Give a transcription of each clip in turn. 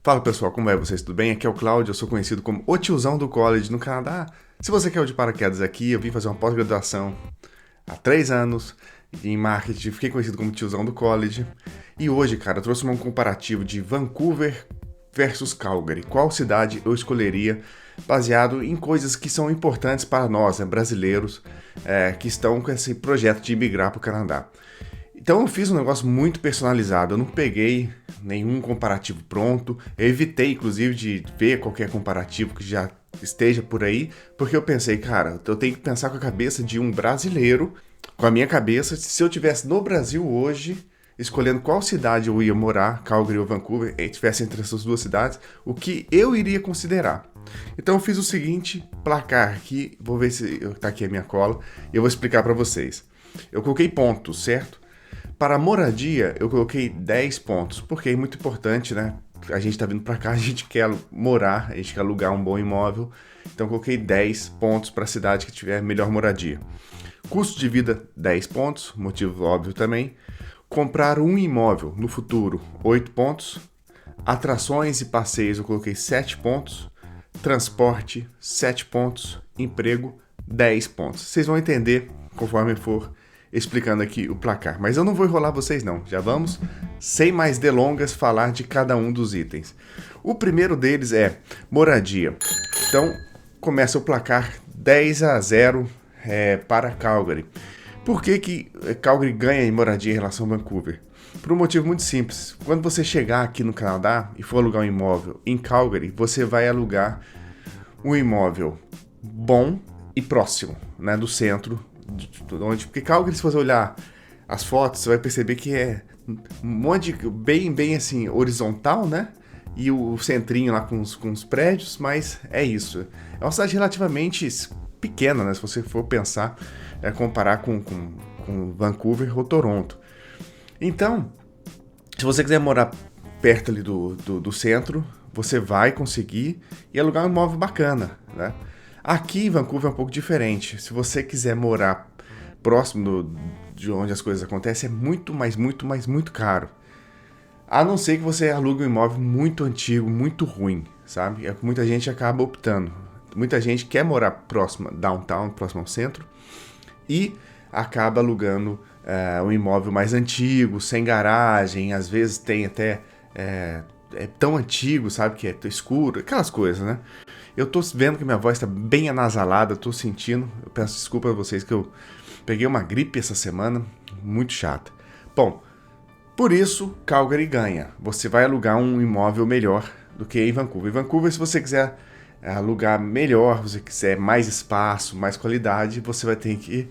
Fala pessoal, como é vocês? Tudo bem? Aqui é o Cláudio, eu sou conhecido como o tiozão do college no Canadá. Se você quer o de paraquedas aqui, eu vim fazer uma pós-graduação há 3 anos em marketing, fiquei conhecido como tiozão do college. E hoje, cara, eu trouxe um comparativo de Vancouver versus Calgary. Qual cidade eu escolheria baseado em coisas que são importantes para nós, né, brasileiros, que estão com esse projeto de imigrar para o Canadá. Então eu fiz um negócio muito personalizado, eu não peguei nenhum comparativo pronto, eu evitei inclusive de ver qualquer comparativo que já esteja por aí, porque eu pensei, cara, eu tenho que pensar com a cabeça de um brasileiro, com a minha cabeça, se eu estivesse no Brasil hoje, escolhendo qual cidade eu ia morar, Calgary ou Vancouver, e estivesse entre essas duas cidades, o que eu iria considerar. Então eu fiz o seguinte placar aqui, vou ver se tá aqui a minha cola, e eu vou explicar para vocês. Eu coloquei pontos, certo? Para a moradia, eu coloquei 10 pontos, porque é muito importante, né? A gente tá vindo para cá, a gente quer morar, a gente quer alugar um bom imóvel, então eu coloquei 10 pontos para a cidade que tiver melhor moradia. Custo de vida, 10 pontos, motivo óbvio também. Comprar um imóvel no futuro, 8 pontos. Atrações e passeios, eu coloquei 7 pontos. Transporte, 7 pontos. Emprego, 10 pontos. Vocês vão entender conforme for explicando aqui o placar. Mas eu não vou enrolar vocês não. Já vamos, sem mais delongas, falar de cada um dos itens. O primeiro deles é moradia. Então, começa o placar 10-0 para Calgary. Por que Calgary ganha em moradia em relação a Vancouver? Por um motivo muito simples. Quando você chegar aqui no Canadá e for alugar um imóvel em Calgary, você vai alugar um imóvel bom e próximo, né, do centro. Porque Calgary, se você olhar as fotos, você vai perceber que é um monte de, bem assim, horizontal, né? E o centrinho lá com os prédios, mas é isso. É uma cidade relativamente pequena, né? Se você for pensar, comparar com Vancouver ou Toronto. Então, se você quiser morar perto ali do centro, você vai conseguir e alugar um imóvel bacana, né? Aqui em Vancouver é um pouco diferente. Se você quiser morar próximo de onde as coisas acontecem, é muito caro. A não ser que você alugue um imóvel muito antigo, muito ruim, sabe? É que muita gente acaba optando. Muita gente quer morar próximo downtown, próximo ao centro, e acaba alugando um imóvel mais antigo, sem garagem, às vezes tem até... é tão antigo, sabe? Que é escuro, aquelas coisas, né? Eu tô vendo que minha voz tá bem anasalada, tô sentindo. Eu peço desculpa a vocês que eu peguei uma gripe essa semana, muito chata. Bom, por isso, Calgary ganha. Você vai alugar um imóvel melhor do que em Vancouver. Em Vancouver, se você quiser alugar melhor, se você quiser mais espaço, mais qualidade, você vai ter que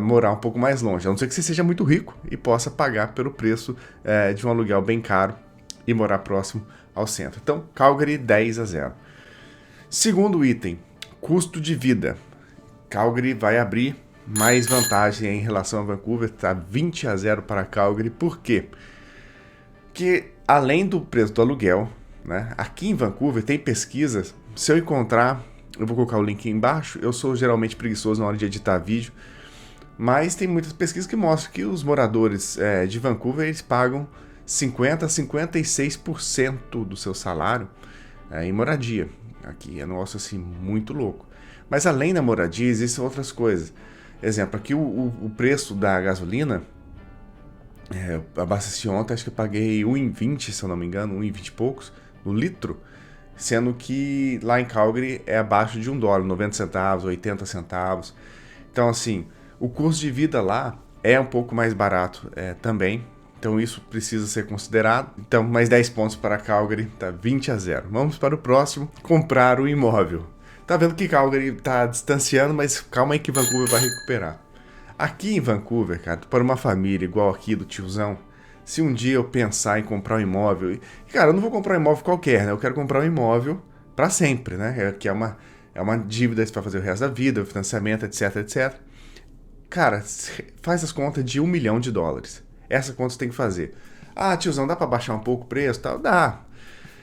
morar um pouco mais longe. A não ser que você seja muito rico e possa pagar pelo preço de um aluguel bem caro e morar próximo ao centro. Então, Calgary 10-0. Segundo item, custo de vida. Calgary vai abrir mais vantagem em relação a Vancouver, tá 20-0 para Calgary. Por quê? Porque além do preço do aluguel, né, aqui em Vancouver tem pesquisas, se eu encontrar, eu vou colocar o link aí embaixo, eu sou geralmente preguiçoso na hora de editar vídeo, mas tem muitas pesquisas que mostram que os moradores de Vancouver, eles pagam 50% a 56% do seu salário em moradia. Aqui é um negócio assim muito louco. Mas além da moradia, existem outras coisas. Exemplo, aqui o preço da gasolina, eu abasteci ontem, acho que eu paguei 1,20, se eu não me engano, 1,20 e poucos no litro, sendo que lá em Calgary é abaixo de $1, 90 centavos, 80 centavos. Então assim, o custo de vida lá é um pouco mais barato também. Então isso precisa ser considerado. Então, mais 10 pontos para Calgary, tá 20-0. Vamos para o próximo, comprar o imóvel. Tá vendo que Calgary tá distanciando, mas calma aí que Vancouver vai recuperar. Aqui em Vancouver, cara, para uma família igual aqui do tiozão, se um dia eu pensar em comprar um imóvel... Cara, eu não vou comprar um imóvel qualquer, né? Eu quero comprar um imóvel para sempre, né? Que é uma dívida para fazer o resto da vida, o financiamento, etc, etc. Cara, faz as contas de $1 milhão. Essa conta você tem que fazer. Ah, tiozão, dá para baixar um pouco o preço? Tal? Dá.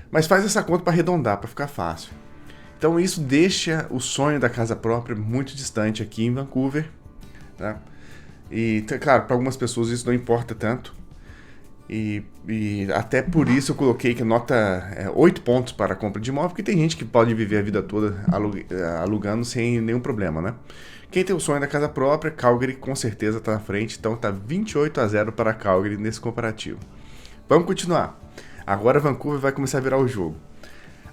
Mas faz essa conta para arredondar, para ficar fácil. Então isso deixa o sonho da casa própria muito distante aqui em Vancouver, né? E, claro, para algumas pessoas isso não importa tanto. E até por isso eu coloquei que nota 8 pontos para a compra de imóvel, porque tem gente que pode viver a vida toda alugando sem nenhum problema, né? Quem tem o sonho da casa própria, Calgary com certeza está na frente, então tá 28-0 para Calgary nesse comparativo. Vamos continuar. Agora Vancouver vai começar a virar o jogo.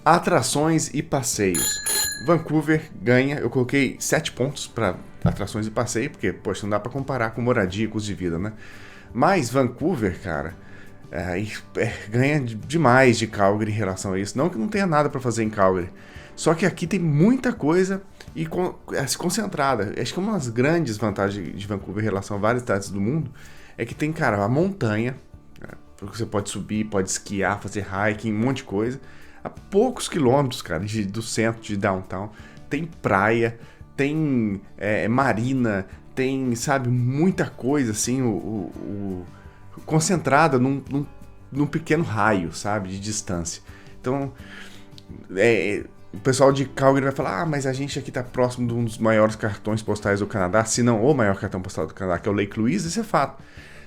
Atrações e passeios. Vancouver ganha, eu coloquei 7 pontos para atrações e passeio, porque, poxa, não dá para comparar com moradia e custo de vida, né? Mas Vancouver, cara, ganha demais de Calgary em relação a isso. Não que não tenha nada para fazer em Calgary, só que aqui tem muita coisa e concentrada. Acho que uma das grandes vantagens de Vancouver em relação a várias cidades do mundo é que tem, cara, a montanha, porque você pode subir, pode esquiar, fazer hiking, um monte de coisa, a poucos quilômetros, cara, do centro, de downtown. Tem praia, tem marina, tem, sabe, muita coisa, assim, concentrada num pequeno raio, sabe, de distância. Então, o pessoal de Calgary vai falar, mas a gente aqui tá próximo de um dos maiores cartões postais do Canadá, se não o maior cartão postal do Canadá, que é o Lake Louise, isso é fato.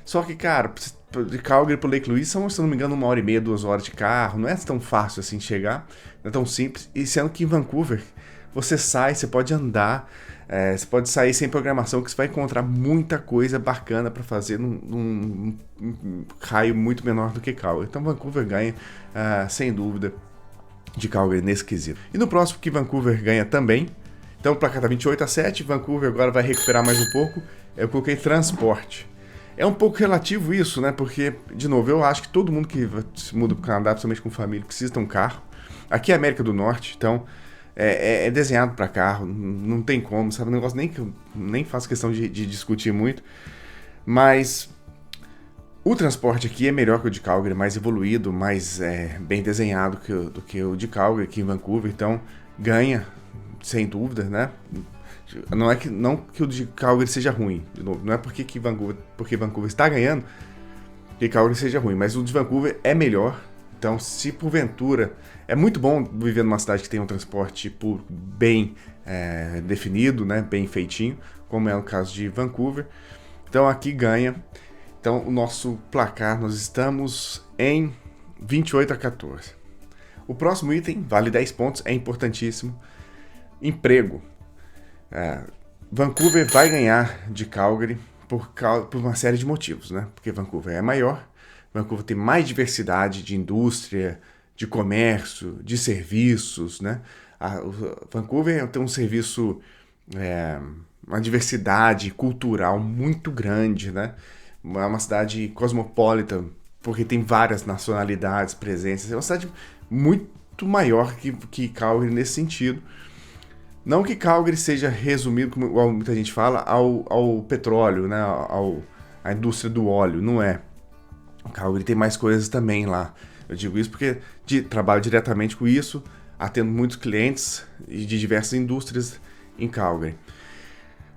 Só que, cara, de Calgary pro Lake Louise são, se não me engano, 1h30, 2 horas de carro, não é tão fácil assim chegar, não é tão simples, e sendo que em Vancouver, você sai, você pode andar, você pode sair sem programação, que você vai encontrar muita coisa bacana para fazer num raio muito menor do que Calgary. Então Vancouver ganha, sem dúvida, de Calgary nesse quesito. E no próximo que Vancouver ganha também, então o placar tá 28-7, Vancouver agora vai recuperar mais um pouco, eu coloquei transporte. É um pouco relativo isso, né? Porque, de novo, eu acho que todo mundo que se muda para o Canadá, principalmente com família, precisa ter um carro. Aqui é América do Norte, então é desenhado para carro, não tem como, sabe? Um negócio nem que eu nem faço questão de discutir muito. Mas o transporte aqui é melhor que o de Calgary, mais evoluído, mais bem desenhado do que o de Calgary aqui em Vancouver. Então, ganha, sem dúvida, né? Não que o de Calgary seja ruim, de novo, não é porque Vancouver está ganhando que Calgary seja ruim, mas o de Vancouver é melhor. Então, se porventura, é muito bom viver numa cidade que tem um transporte bem definido, né, bem feitinho, como é o caso de Vancouver. Então, aqui ganha. Então, o nosso placar, nós estamos em 28-14. O próximo item, vale 10 pontos, é importantíssimo. Emprego. Vancouver vai ganhar de Calgary por uma série de motivos, né? Porque Vancouver é maior, Vancouver tem mais diversidade de indústria, de comércio, de serviços, né? Vancouver tem um serviço, uma diversidade cultural muito grande, né? É uma cidade cosmopolita, porque tem várias nacionalidades presentes. É uma cidade muito maior que Calgary nesse sentido. Não que Calgary seja resumido, como muita gente fala, ao petróleo, né? À indústria do óleo, não é. Calgary tem mais coisas também lá. Eu digo isso porque trabalho diretamente com isso, atendo muitos clientes de diversas indústrias em Calgary.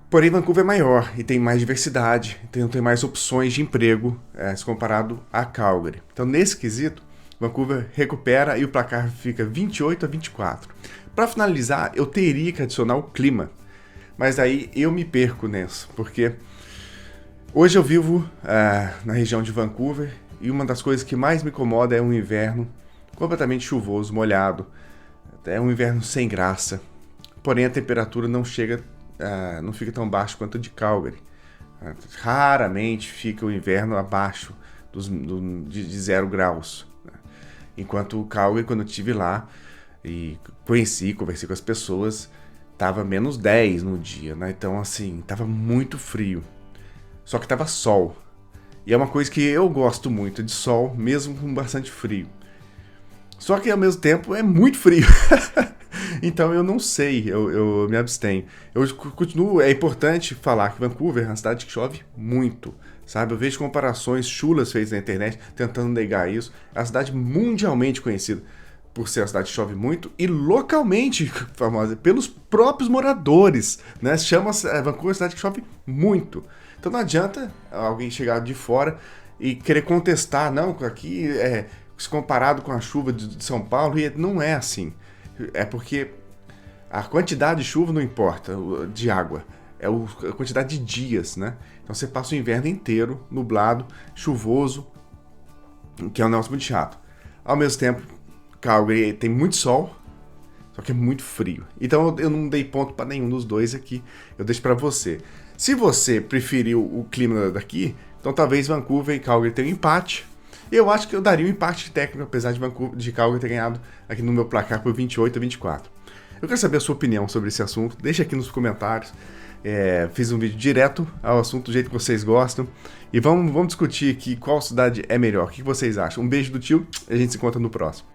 Porém, Vancouver é maior e tem mais diversidade, então tem mais opções de emprego se comparado a Calgary. Então, nesse quesito, Vancouver recupera e o placar fica 28-24. Para finalizar, eu teria que adicionar o clima, mas aí eu me perco nisso, porque hoje eu vivo na região de Vancouver e uma das coisas que mais me incomoda é um inverno completamente chuvoso, molhado, é um inverno sem graça, porém a temperatura não fica tão baixa quanto a de Calgary. Raramente fica o inverno abaixo de 0 graus, enquanto o Calgary, quando eu estive lá, e conversei com as pessoas, tava menos 10 no dia, né? Então, assim, tava muito frio. Só que tava sol. E é uma coisa que eu gosto muito de sol, mesmo com bastante frio. Só que, ao mesmo tempo, é muito frio. Então, eu não sei, eu me abstenho. Eu continuo, é importante falar que Vancouver é uma cidade que chove muito, sabe? Eu vejo comparações chulas feitas na internet, tentando negar isso. É uma cidade mundialmente conhecida por ser uma cidade que chove muito e localmente famosa pelos próprios moradores, né? Chama-se Vancouver uma cidade que chove muito. Então não adianta alguém chegar de fora e querer contestar, não, aqui se comparado com a chuva de São Paulo, e não é assim. É porque a quantidade de chuva não importa, de água, é a quantidade de dias, né? Então você passa o inverno inteiro nublado, chuvoso, que é um negócio muito chato. Ao mesmo tempo, Calgary tem muito sol, só que é muito frio. Então eu não dei ponto para nenhum dos dois aqui, eu deixo para você. Se você preferiu o clima daqui, então talvez Vancouver e Calgary tenham um empate. Eu acho que eu daria um empate técnico, apesar de Calgary ter ganhado aqui no meu placar por 28-24. Eu quero saber a sua opinião sobre esse assunto, deixa aqui nos comentários. Fiz um vídeo direto ao assunto, do jeito que vocês gostam. E vamos discutir aqui qual cidade é melhor. O que vocês acham? Um beijo do tio e a gente se encontra no próximo.